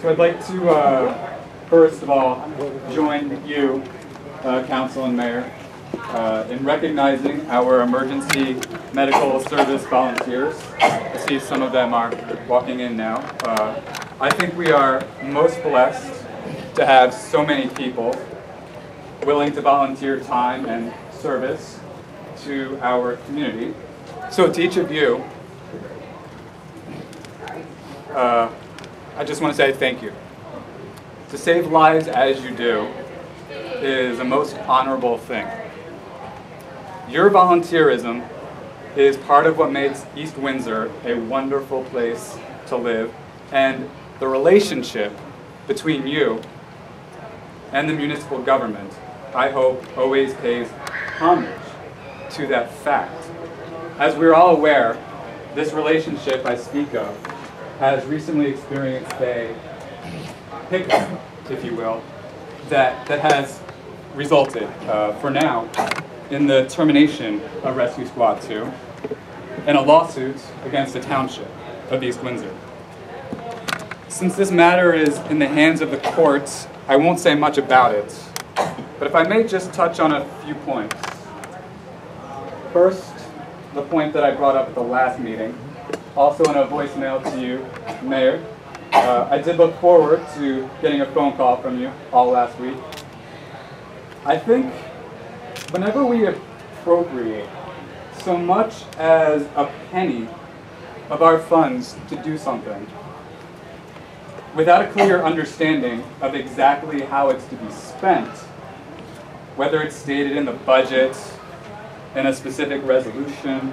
So I'd like to, first of all, join you, Council and Mayor, in recognizing our emergency medical service volunteers. I see some of them are walking in now. I think we are most blessed to have so many people willing to volunteer time and service to our community. So to each of you, I just want to say thank you. To save lives as you do is a most honorable thing. Your volunteerism is part of what makes East Windsor a wonderful place to live, and the relationship between you and the municipal government, I hope, always pays homage to that fact. As we're all aware, this relationship I speak of has recently experienced a hiccup, if you will, that has resulted, for now, in the termination of Rescue Squad 2 and a lawsuit against the township of East Windsor. Since this matter is in the hands of the courts, I won't say much about it, but if I may just touch on a few points. First, the point that I brought up at the last meeting, also in a voicemail to you, Mayor. I did look forward to getting a phone call from you all last week. I think whenever we appropriate so much as a penny of our funds to do something, without a clear understanding of exactly how it's to be spent, whether it's stated in the budget, in a specific resolution,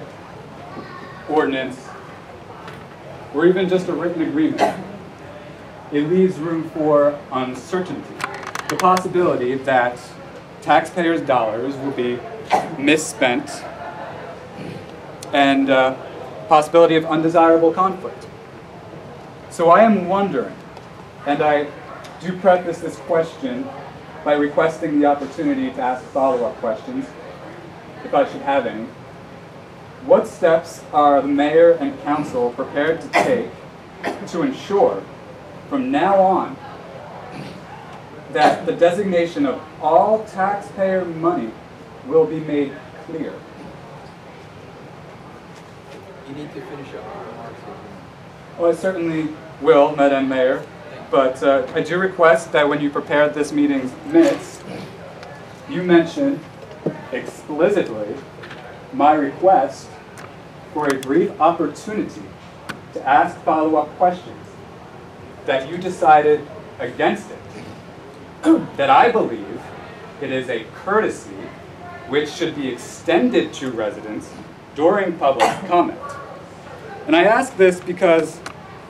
ordinance, or even just a written agreement, it leaves room for uncertainty. The possibility that taxpayers' dollars will be misspent, and possibility of undesirable conflict. So I am wondering, and I do preface this question by requesting the opportunity to ask follow-up questions, if I should have any. What steps are the mayor and council prepared to take to ensure, from now on, that the designation of all taxpayer money will be made clear? You need to finish up your remarks. Well, I certainly will, Madam Mayor, but I do request that when you prepared this meeting's minutes, you mention explicitly my request for a brief opportunity to ask follow-up questions, that you decided against it, that I believe it is a courtesy which should be extended to residents during public comment. And I ask this because,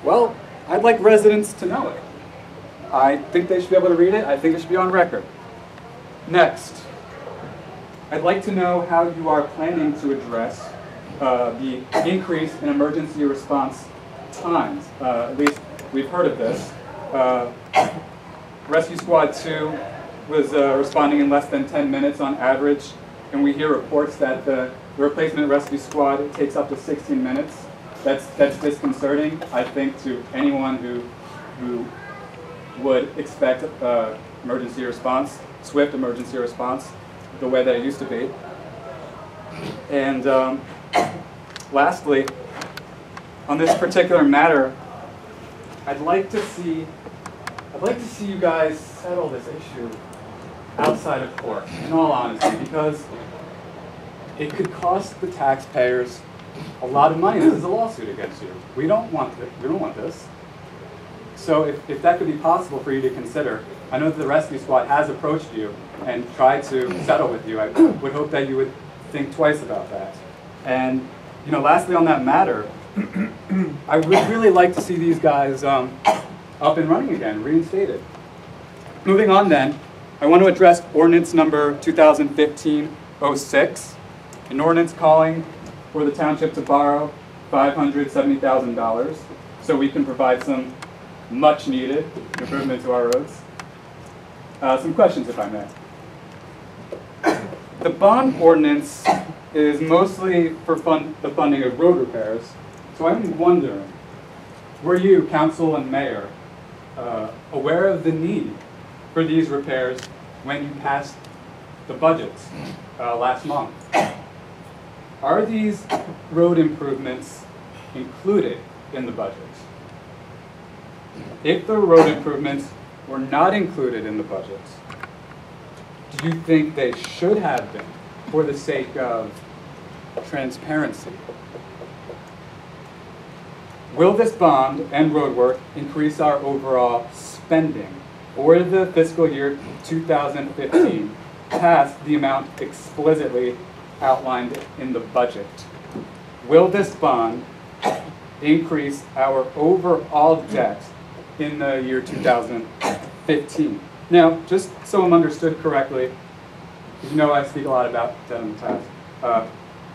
well, I'd like residents to know it. I think they should be able to read it. I think it should be on record. Next, I'd like to know how you are planning to address the increase in emergency response times. At least we've heard of this. Rescue Squad 2 was responding in less than 10 minutes on average, and we hear reports that the replacement rescue squad takes up to 16 minutes. That's disconcerting, I think, to anyone who would expect emergency response, swift emergency response, the way that it used to be. And lastly, on this particular matter, I'd like to see you guys settle this issue outside of court, in all honesty, because it could cost the taxpayers a lot of money. This is a lawsuit against you. We don't want this. So if that could be possible for you to consider, I know that the rescue squad has approached you and tried to settle with you. I would hope that you would think twice about that. And lastly on that matter, I would really like to see these guys up and running again, reinstated. Moving on then, I want to address ordinance number 2015-06, an ordinance calling for the township to borrow $570,000 so we can provide some much needed improvement to our roads. Some questions, if I may. The bond ordinance is mostly for the funding of road repairs, so I'm wondering, were you, council and mayor, aware of the need for these repairs when you passed the budgets last month. Are these road improvements included in the budgets? If the road improvements were not included in the budgets, do you think they should have been for the sake of transparency? Will this bond and roadwork increase our overall spending for the fiscal year 2015 past the amount explicitly outlined in the budget? Will this bond increase our overall debt in the year 2015? Now, just so I'm understood correctly, because you know I speak a lot about debt in the past,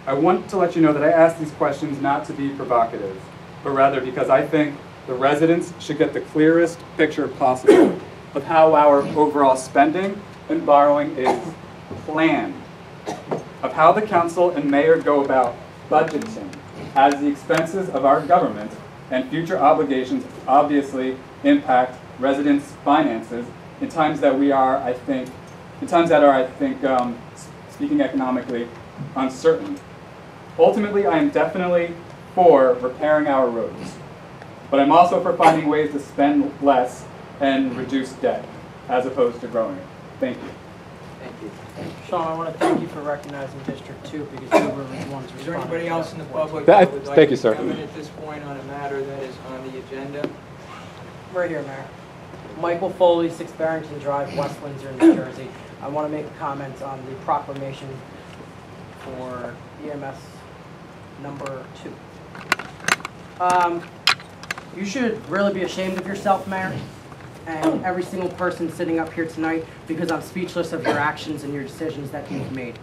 I want to let you know that I ask these questions not to be provocative, but rather because I think the residents should get the clearest picture possible of how our overall spending and borrowing is planned, of how the council and mayor go about budgeting, as the expenses of our government and future obligations obviously impact residents' finances in times that are, I think, speaking economically, uncertain. Ultimately, I am definitely for repairing our roads, but I'm also for finding ways to spend less and reduce debt, as opposed to growing it. Thank you. Thank you. Sean, I want to thank you for recognizing District 2 because you were the ones Is there anybody else in the public That- that would like thank you, to sir. comment at this point on a matter that is on the agenda? Right here, Mayor. Michael Foley, 6 Barrington Drive, West Windsor, New Jersey. I want to make a comment on the proclamation for EMS number 2. You should really be ashamed of yourself, Mayor, and every single person sitting up here tonight, because I'm speechless of your actions and your decisions that you've made.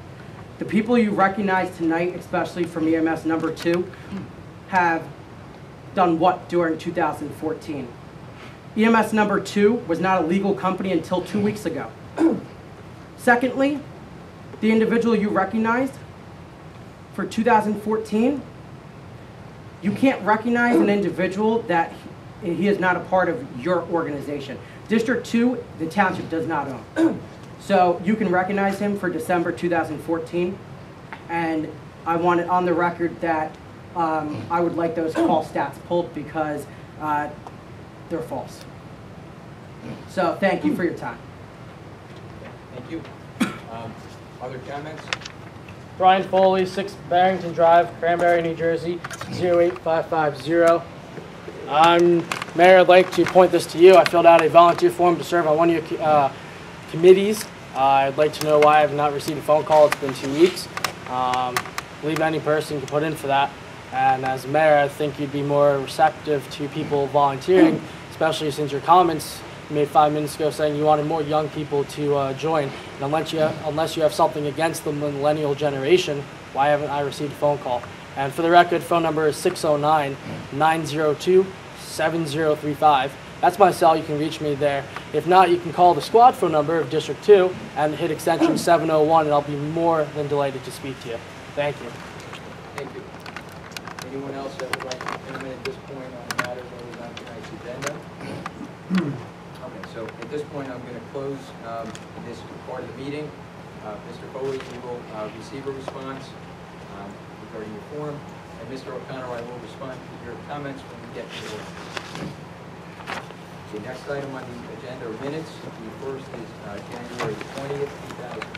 The people you recognize tonight, especially from EMS number 2, have done what during 2014? EMS number 2 was not a legal company until 2 weeks ago. Secondly, the individual you recognized for 2014, you can't recognize an individual that he is not a part of your organization. District 2, the township does not own. So you can recognize him for December 2014, and I want it on the record that I would like those call stats pulled because they're false. So thank you for your time. Thank you. Other comments? Brian Foley, 6 Barrington Drive, Cranberry, New Jersey, 08550. Mayor, I'd like to point this to you. I filled out a volunteer form to serve on one of your committees. I'd like to know why I have not received a phone call. It's been 2 weeks. I believe any person can put in for that. And as mayor, I think you'd be more receptive to people volunteering, especially since your comments you made 5 minutes ago saying you wanted more young people to join. And unless you have something against the millennial generation, why haven't I received a phone call? And for the record, phone number is 609-902-7035. That's my cell. You can reach me there. If not, you can call the squad phone number of District 2 and hit extension 701, and I'll be more than delighted to speak to you. Thank you. Thank you. Anyone else that would like to comment at this point on the matter that was on tonight's agenda? Okay, so at this point, I'm going to close this part of the meeting. Mr. Foley, you will receive a response regarding your form, and Mr. O'Connor, I will respond to your comments when we get to the order. The next item on the agenda are minutes. The first is January 20th, 2015.